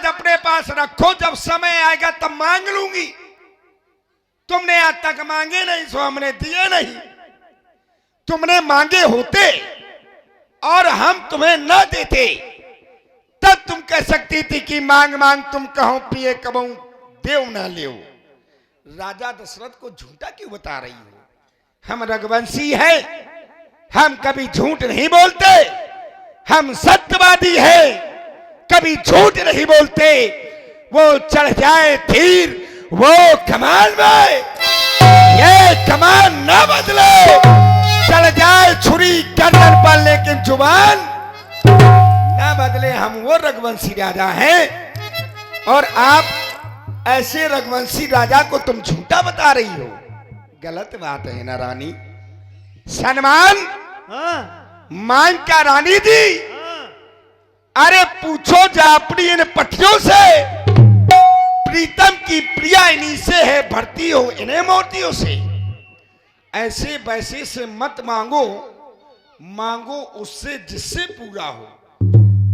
अपने पास रखो, जब समय आएगा तब मांग लूंगी। तुमने आज तक मांगे नहीं, सो हमने दिए नहीं। तुमने मांगे होते और हम तुम्हें न देते, तब तुम कह सकती थी कि मांग मांग तुम कहो पिए कबहू देव ना ले। राजा दशरथ को झूठा क्यों बता रही हो? हम रघुवंशी है, हम कभी झूठ नहीं बोलते, हम सत्यवादी है, कभी झूठ नहीं बोलते। वो चढ़ जाए तीर वो कमान में, ये कमान न बदले, चढ़ जाए छुरी गर्दन पर लेकिन जुबान न बदले। हम वो रघुवंशी राजा हैं और आप ऐसे रघुवंशी राजा को तुम झूठा बता रही हो। गलत बात है ना रानी। सम्मान मांग का रानी दी। अरे पूछो जा अपनी इन पटियों से, प्रीतम की प्रिया इन्हीं से है, भरती हो इन्हें मोतियों से। ऐसे वैसे से मत मांगो, मांगो उससे जिससे पूरा हो।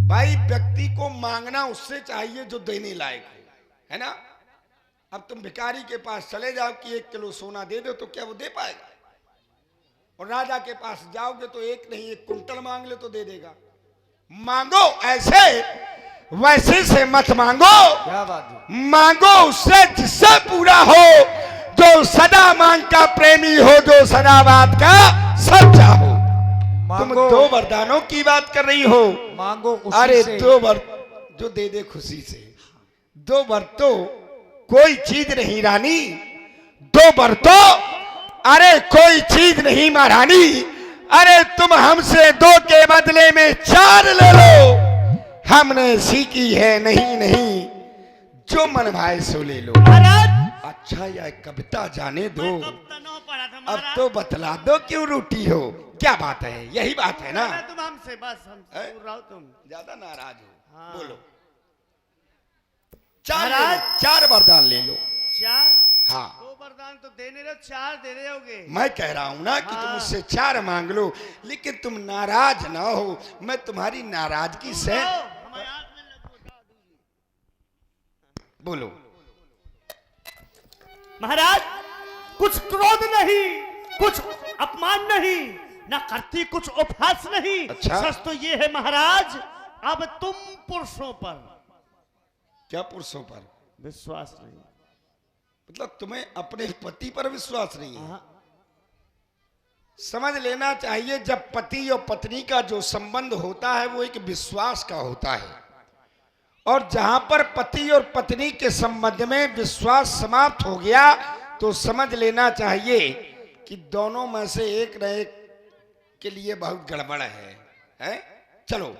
भाई व्यक्ति को मांगना उससे चाहिए जो देने लायक है ना। अब तुम भिखारी के पास चले जाओ कि 1 किलो सोना दे दो, तो क्या वो दे पाएगा? और राजा के पास जाओगे तो 1 नहीं 1 कुंटल मांग ले तो दे देगा। मांगो ऐसे वैसे से मत मांगो, क्या बात है? मांगो उससे जिससे पूरा हो, जो सदा मांग का प्रेमी हो, जो सदा बात का सच्चा हो। तुम 2 वरदानों की बात कर रही हो। मांगो उसी अरे से। 2 वर जो दे दे खुशी से। 2 वर तो कोई चीज नहीं रानी, 2 वर तो अरे कोई चीज नहीं महारानी। अरे तुम हमसे 2 के बदले में 4 ले लो, हमने सीखी है नहीं नहीं, जो मन भाए सो ले लो। अच्छा यह कविता जाने दो, अब तो बतला दो क्यों रूठी हो? क्या बात है? यही बात है ना। तुम हमसे बस हमसे दूर रहो, तुम ज्यादा नाराज हो। हाँ। बोलो 4 वरदान ले लो। 4? हाँ 2 वरदान तो देने रहो, 4 दे रहे होगे। मैं कह रहा हूं ना कि तुम हाँ। मुझसे 4 मांग लो, लेकिन तुम नाराज ना हो। मैं तुम्हारी नाराजगी से हमारे हाथ में लटका दूंगी। बोलो। महाराज कुछ क्रोध नहीं, कुछ अपमान नहीं, न करती कुछ उपहास नहीं। अच्छा। सच तो ये है महाराज, अब तुम पुरुषों पर क्या पुरुषों पर विश्वास नहीं? मतलब तुम्हें अपने पति पर विश्वास नहीं है? हाँ। समझ लेना चाहिए, जब पति और पत्नी का जो संबंध होता है वो एक विश्वास का होता है, और जहां पर पति और पत्नी के संबंध में विश्वास समाप्त हो गया तो समझ लेना चाहिए कि दोनों में से एक न एक के लिए बहुत गड़बड़ है? चलो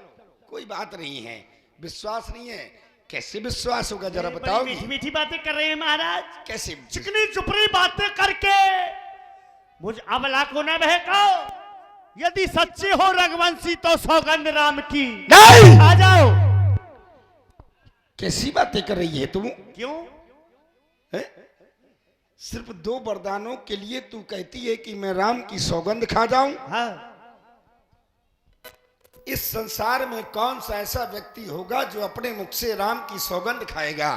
कोई बात नहीं है, विश्वास नहीं है, कैसे विश्वास होगा जरा बताओ। मीठी मीठी बातें कर रहे हैं महाराज, कैसे? चिकनी चुपड़ी बातें करके मुझ अबला को न बहकाओ। यदि सच्चे हो रघुवंशी तो सौगंध राम की। नहीं! आ जाओ। कैसी बातें कर रही है तुम? क्यों? है? सिर्फ 2 वरदानों के लिए तू कहती है कि मैं राम की सौगंध खा जाऊं? हाँ। इस संसार में कौन सा ऐसा व्यक्ति होगा जो अपने मुख से राम की सौगंध खाएगा?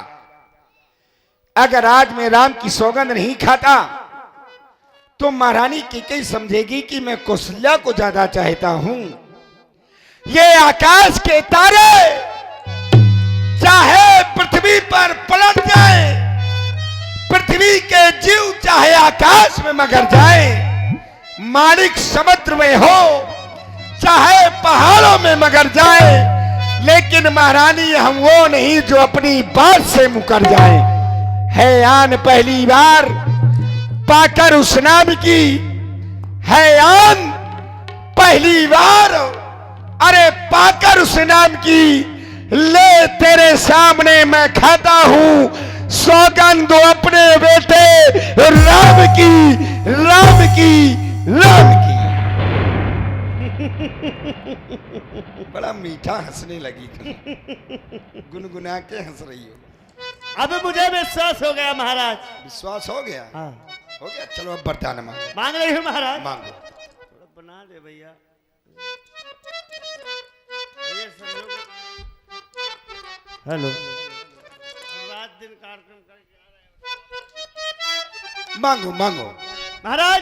अगर आज मैं राम की सौगंध नहीं खाता तो महारानी की समझेगी कि मैं कौशल्या को ज्यादा चाहता हूं। ये आकाश के तारे चाहे पृथ्वी पर पलट जाए, पृथ्वी के जीव चाहे आकाश में मगर जाए, माणिक समुद्र में हो चाहे पहाड़ों में मगर जाए, लेकिन महारानी हम वो नहीं जो अपनी बात से मुकर जाए। है आन पहली बार पाकर उस नाम की, है आन पहली बार अरे पाकर उस नाम की, ले तेरे सामने मैं खाता हूं सौगंध अपने बेटे राम की, राम की, राम की। बड़ा मीठा हंसने लगी तुम, गुनगुना के हंस रही हो। अब मुझे विश्वास हो गया महाराज। विश्वास हो गया? हाँ। हो गया, चलो अब वरदान मांगो। मांग रही हूँ महाराज। मांगो। थोड़ा बना दे भैया। ये हेलो मांगो मांगो। महाराज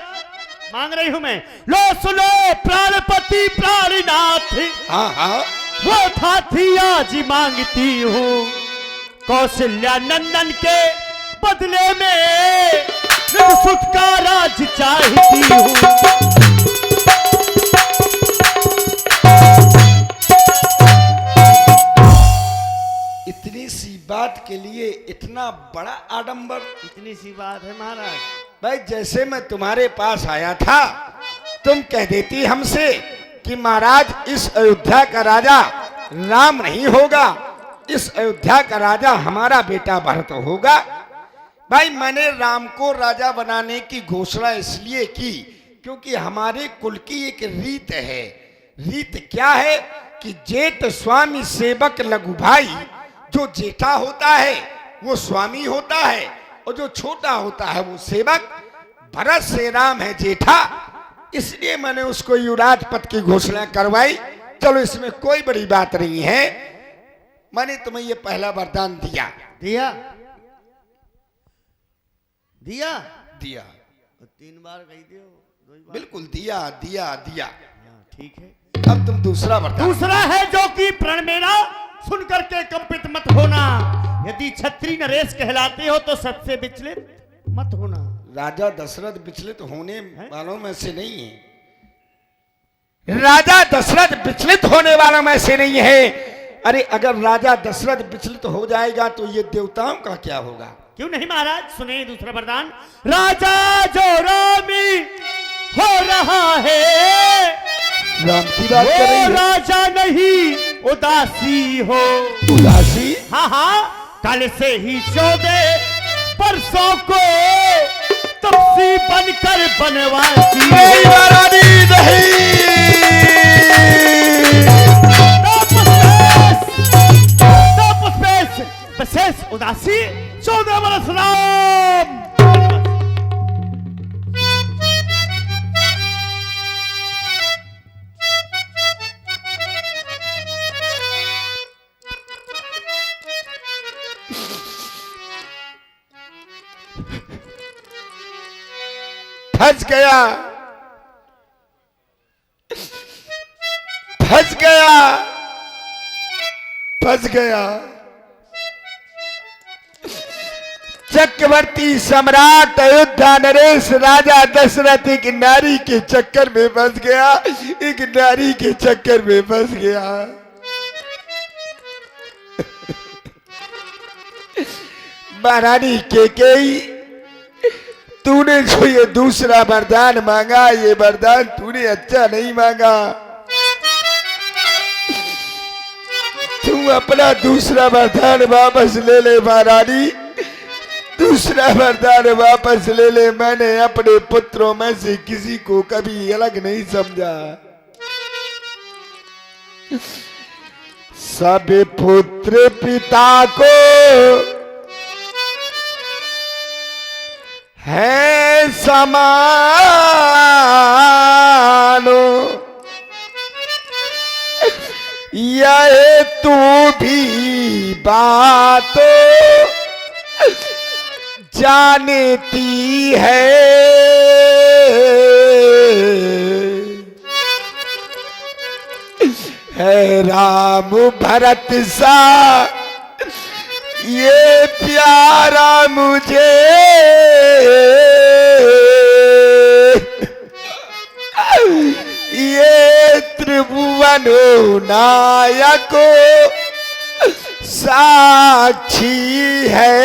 मांग रही हूं मैं। लो सुनो प्राणपति प्राणनाथ, हाँ हाँ वो था थी आज मांगती हूँ, कौशल्या नंदन के बदले में सुख का राज चाहती हूँ। इतनी सी बात के लिए इतना बड़ा आडंबर। इतनी सी बात है महाराज। भाई जैसे मैं तुम्हारे पास आया था, तुम कह देती हमसे कि महाराज इस अयोध्या का राजा राम नहीं होगा, इस अयोध्या का राजा हमारा बेटा भरत होगा। भाई मैंने राम को राजा बनाने की घोषणा इसलिए की क्योंकि हमारे कुल की एक रीत है। रीत क्या है कि जेठ स्वामी सेवक लघु भाई, जो जेठा होता है वो स्वामी होता है और जो छोटा होता है वो सेवक। भरत से राम है जेठा, इसलिए मैंने उसको युवराज पद की घोषणा करवाई। चलो इसमें कोई बड़ी बात नहीं है, मैंने तुम्हें ये पहला वरदान दिया। दिया दिया दिया 3 बार कही दो, 2 बार। बिल्कुल दिया दिया दिया। ठीक है। अब तुम दूसरा वरदान। दूसरा है जो कि प्रण मेरा सुन करके कंपित मत होना। यदि छत्री नरेश कहलाते हो तो सबसे विचलित मत होना। राजा दशरथ विचलित होने वालों में से नहीं है। राजा दशरथ विचलित होने वालों में से नहीं है। अरे अगर राजा दशरथ विचलित हो जाएगा तो ये देवताओं का क्या होगा? क्यों नहीं महाराज, सुने दूसरा वरदान। राजा जो रामी हो रहा है, राम की बात कर रही है। राजा नहीं उदासी हो। उदासी? हाँ हाँ, कल से ही 14 परसों को तपसी बनकर बनवासी विशेष उदासी 14 बरस राम। फंस गया, फंस गया, फंस गया। चक्रवर्ती सम्राट अयोध्या नरेश राजा दशरथ एक नारी के चक्कर में फंस गया, एक नारी के चक्कर में फंस गया। महारानी केकई, तूने जो ये दूसरा वरदान मांगा, ये वरदान तूने अच्छा नहीं मांगा। तू अपना दूसरा वरदान वापस ले ले महारानी, दूसरा वरदान वापस ले ले। मैंने अपने पुत्रों में से किसी को कभी अलग नहीं समझा। सब पुत्र पिता को है समान, यह तू भी बात जानती है। राम भरत सा ये प्यारा मुझे, ये त्रिभुवन नायक साक्षी है।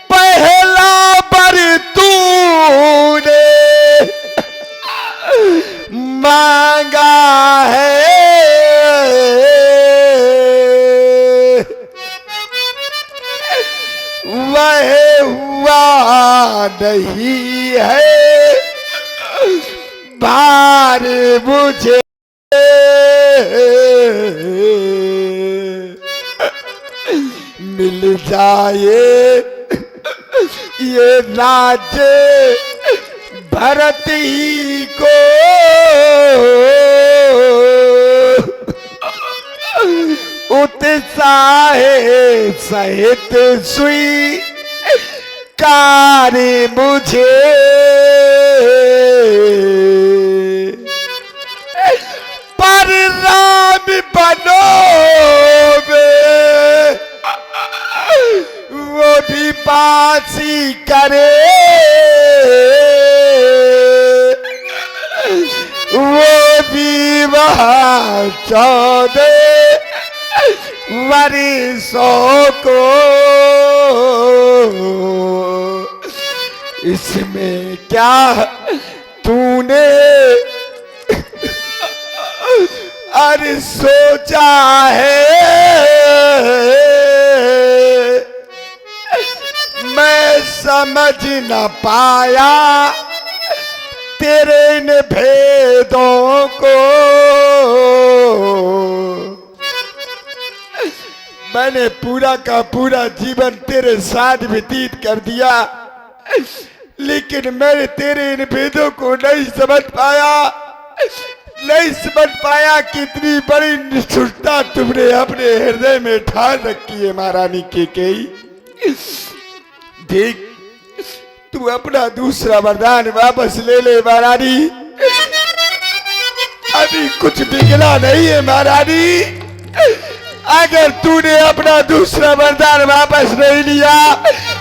पहला बर तूने मांगा है, वह हुआ नहीं है, भार मुझे मिल जाए ये राज्य भरत ही को, उतने साहे सहित सुई कारी मुझे पर राम बनो वो भी बासी करे वो भी वहाँ 14 वर्षों को इसमें क्या तूने अरे सोचा है मैं समझ न पाया तेरे इन भेदों को मैंने पूरा का पूरा जीवन तेरे साथ व्यतीत कर दिया लेकिन मैं तेरे इन भेदों को नहीं समझ पाया कि इतनी बड़ी निष्ठुरता तुमने अपने हृदय में ठान रखी है महारानी केकई। देख तू अपना दूसरा वरदान वापस ले ले महारानी, अभी कुछ बिगड़ा नहीं है महारानी। अगर तूने अपना दूसरा वरदान वापस नहीं लिया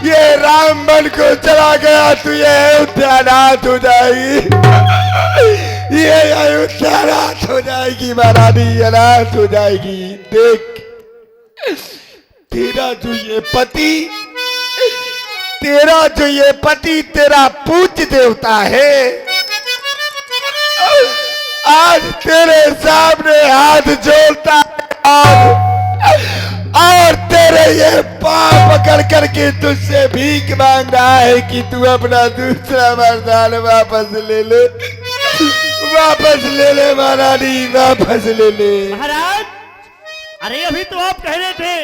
ये राम बन को चला गया तो ये अयोध्या नाथ हो जाएगी, ये अयोध्या नाथ हो जाएगी महारानी, अनाथ हो जाएगी। देख तेरा जो ये पति तेरा पूज्य देवता है आज तेरे सामने हाथ जोड़ता है और तेरे ये पांव पकड़ करके तुझसे भीख मांग रहा है कि तू अपना दूसरा वरदान वापस ले ले महारानी, वापस ले ले। महाराज अरे अभी तो आप कह रहे थे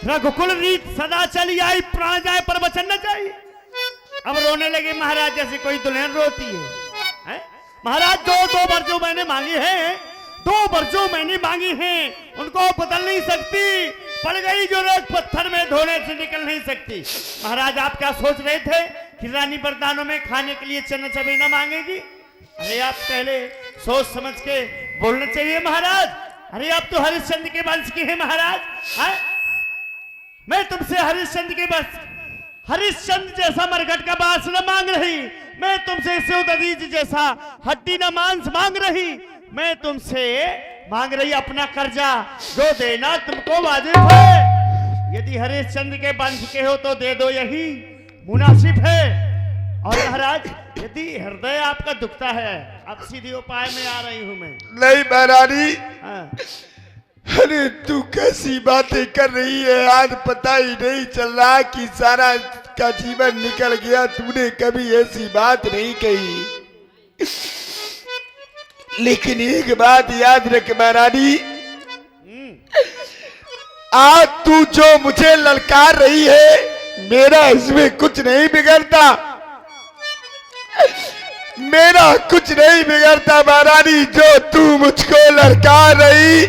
रघुकुल रीत सदा चली आई प्राण जाए पर वचन न चाहिए, अब रोने लगे महाराज जैसे कोई दुल्हन रोती है? महाराज दो बरजों मैंने मांगी हैं, 2 बरजों मैंने मांगी हैं, उनको बदल नहीं सकती, पड़ गई जो रोज पत्थर में धोने से निकल नहीं सकती। महाराज आप क्या सोच रहे थे कि रानी वरदानों में खाने के लिए चना चबेना मांगेगी? अरे आप पहले सोच समझ के बोलना चाहिए महाराज। अरे आप तो हरिश्चंद्र के वंश के हैं महाराज, मैं तुमसे हरिश्चंद्र जैसा मरघट का बांस न मांग रही, मैं तुमसे सुदधीज जैसा हड्डी न मांस मांग रही, मैं तुमसे मांग रही अपना कर्जा जो देना तुमको वाजिब है। यदि हरिश्चंद्र के वंश के हो तो दे दो, यही मुनासिब है। और महाराज यदि हृदय आपका दुखता है अब सीधे उपाय में आ रही हूं मैं। नहीं महारानी, अरे तू कैसी बातें कर रही है, आज पता ही नहीं चल रहा कि सारा का जीवन निकल गया, तूने कभी ऐसी बात नहीं कही। लेकिन एक बात याद रख महारानी, आज तू जो मुझे ललकार रही है मेरा इसमें कुछ नहीं बिगड़ता, मेरा कुछ नहीं बिगड़ता महारानी जो तू मुझको ललकार रही,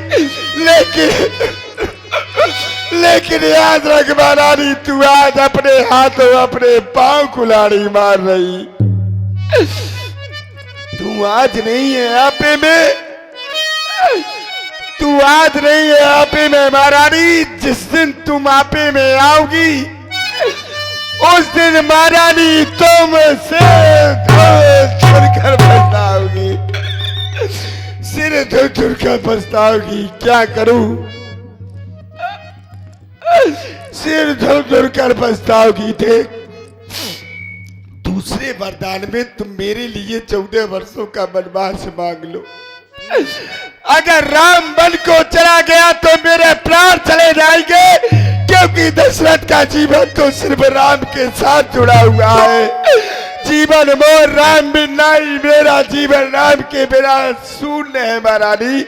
लेकिन याद रख महारानी तू आज अपने हाथों अपने पांव कुल्हाड़ी मार रही। तू आज नहीं है आपे में, तू आज नहीं है आपे में महारानी, जिस दिन तुम आपे में आओगी उस दिन महारानी तुम सिर धुलकर पछताओगी, सिर धुलकर पछताओगी। क्या करूं, सिर धुलकर पछताओगी। देख दूसरे वरदान में तुम मेरे लिए 14 वर्षों का वनवास मांग लो, अगर राम वन को चला गया तो मेरे प्राण चले जाएंगे, क्योंकि दशरथ का जीवन तो सिर्फ राम के साथ जुड़ा हुआ है। जीवन मोर राम बिना ही, मेरा जीवन राम के बिना शून्य है महारानी।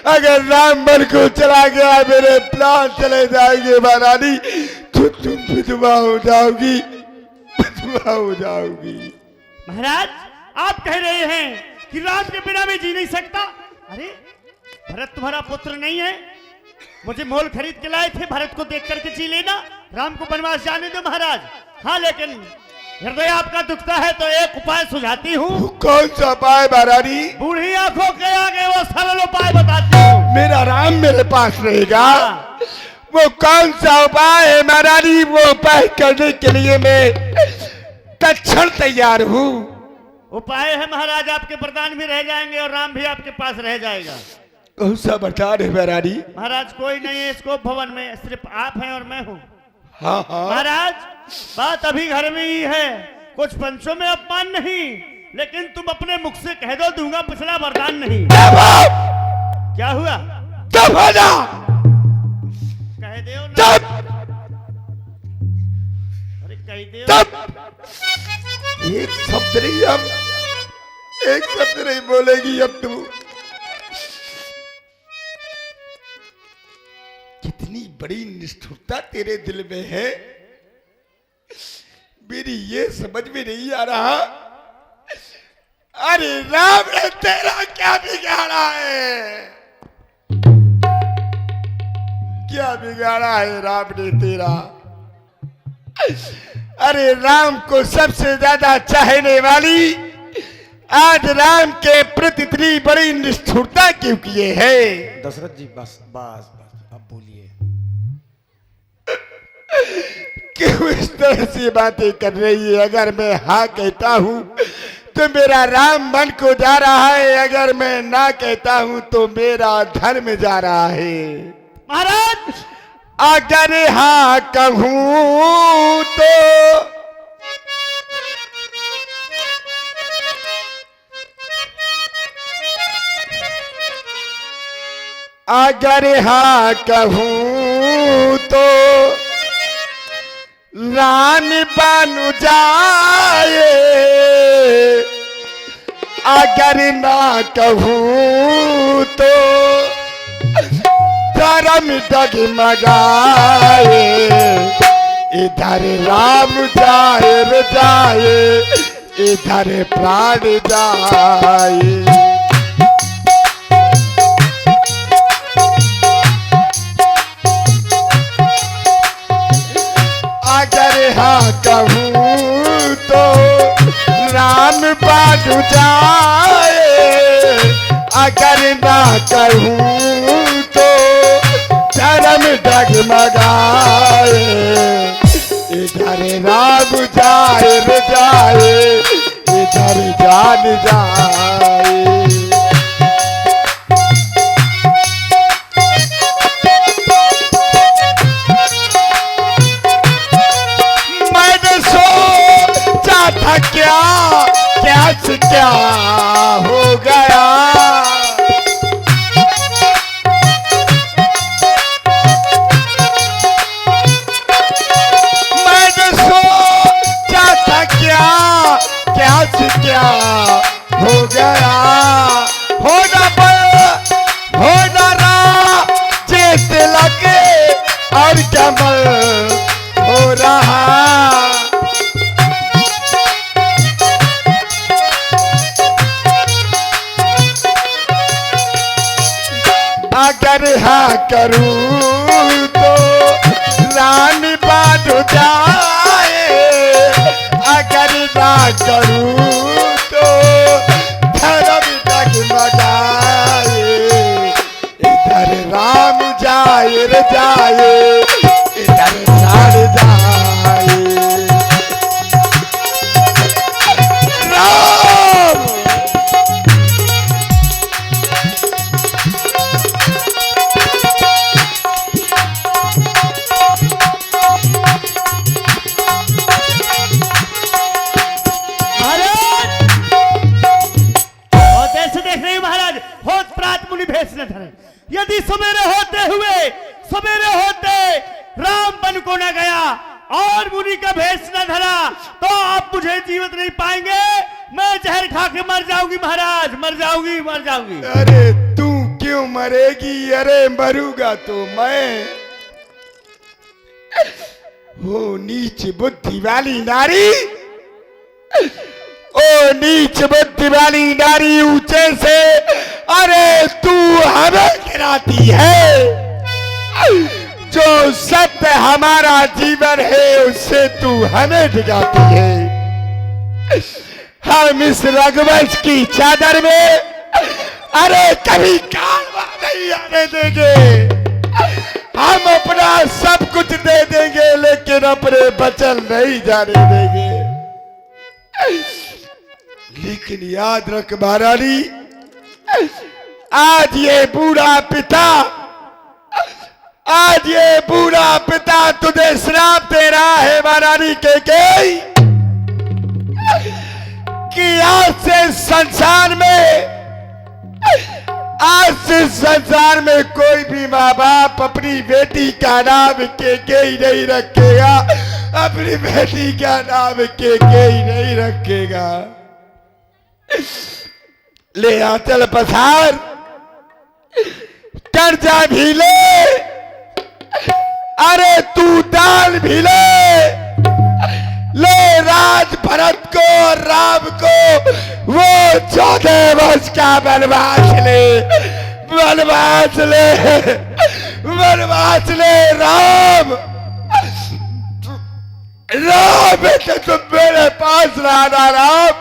अगर राम वन को चला गया मेरे प्राण चले जाएंगे महारानी, तो तुम विधवा हो जाओगी, विधवा हो जाओगी। महाराज आप कह रहे हैं कि राम के बिना मैं जी नहीं सकता। अरे भरत तुम्हारा पुत्र नहीं है? मुझे मोल खरीद के लाए थे, भरत को देख करके जी लेना, राम को वनवास जाने दो महाराज। हाँ, लेकिन हृदय आपका दुखता है तो एक उपाय सुझाती हूँ। कौन सा उपाय महारानी? बूढ़ी आंखों के आगे वो सरल उपाय बताती हूँ। मेरा राम मेरे पास रहेगा। हाँ। वो कौन सा उपाय है महारानी? वो उपाय करने के लिए मैं तत्क्षण तैयार हूँ। उपाय है महाराज, आपके वरदान भी रह जाएंगे और राम भी आपके पास रह जाएगा। कौन सा वरदान है महारानी? महाराज कोई नहीं है इसको भवन में, सिर्फ आप हैं और मैं हूँ। हाँ हाँ महाराज बात अभी घर में ही है, कुछ पंचों में अपमान नहीं, लेकिन तुम अपने मुख से कह दो दूंगा पिछला वरदान नहीं। क्या हुआ? तब हो जा। कह दो ना। अरे कह दो। तब एक शब्द नहीं, अब एक शब्द नहीं बोलेगी अब तू। कितनी बड़ी निष्ठुरता तेरे दिल में है, मेरी ये समझ में नहीं आ रहा। अरे राम ने तेरा क्या बिगाड़ा है? क्या बिगाड़ा है राम ने तेरा? अरे राम को सबसे ज्यादा चाहने वाली आज राम के प्रति इतनी बड़ी निष्ठुरता क्यों किए है? दशरथ जी बस बस बस अब बोलिए। क्यों इस तरह से बातें कर रही है? अगर मैं हाँ कहता हूँ तो मेरा राम मन को जा रहा है, अगर मैं ना कहता हूँ तो मेरा धर्म जा रहा है। महाराज अगर हाँ कहूँ तो अगर हाँ कहूँ तो रानी बन जाए, अगर ना कहूँ तो धर्म डगमगाए। इधर राम जाए रे जाए, इधर प्राण जाए। अगर हाँ कहूँ तो राम बाजू जाए, अगर ना कहूँ तो धर्म डगमगाए। इधर राम जाए रे जाए, इधर जान जाए। था क्या क्या से क्या हो गया? मैंने सोचा था क्या क्या से क्या हो गया? होना रहा जैसे लगे और कमल हो रहा। अगर हाँ करूँ तो रानी बाज जाए, अगर ना करूँ तो धर्म डगमगाए। इधर राम जाए रे जाए, इधर प्राण जाए। राम यदि सवेरे होते राम बन को न गया और मुनि का भेष न धरा तो आप मुझे जीवित नहीं पाएंगे। मैं जहर खा के मर जाऊंगी महाराज, मर जाऊंगी। अरे तू क्यों मरेगी? अरे मरूंगा तो मैं। हो नीच बुद्धि वाली नारी, ओ नीच बुद्धि वाली नारी ऊंचे से अरे तू हमें गिराती है। जो सत्य हमारा जीवन है उससे तू हमें डिगाती है। हम इस रघुवंश की चादर में अरे कभी कारवा नहीं आने देंगे। हम अपना सब कुछ दे देंगे लेकिन अपने वचन नहीं जाने देंगे। लेकिन याद रख महारानी, आज ये बूढ़ा पिता तुझे श्राप दे रहा है महारानी केकई कि आज से संसार में कोई भी माँ बाप अपनी बेटी का नाम केकई नहीं रखेगा, अपनी बेटी का नाम केकई नहीं रखेगा। ले आंचल पसार, कर्जा भी ले, अरे तू दान भी ले राज भरत को और राम को वो 14 वर्ष का वनवास ले राम तुम मेरे पास रहना राम,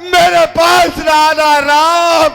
मेरे पास रहना राम।